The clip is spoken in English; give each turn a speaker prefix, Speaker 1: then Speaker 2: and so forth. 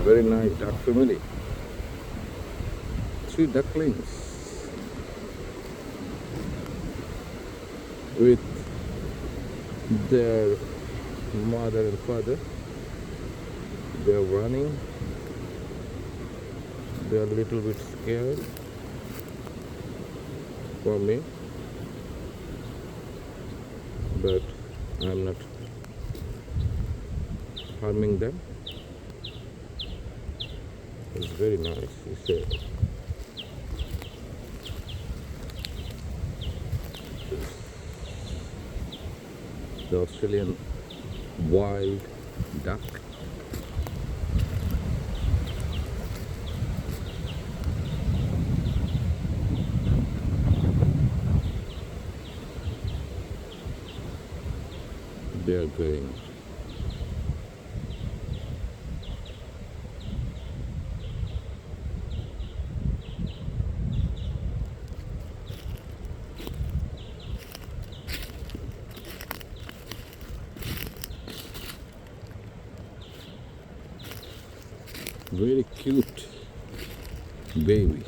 Speaker 1: Very nice duck family. 3 ducklings with their mother and father. They're running. They're a little bit scared for me, but I'm not harming them. It's very nice. It's the Australian wild duck. They are going. Very cute baby.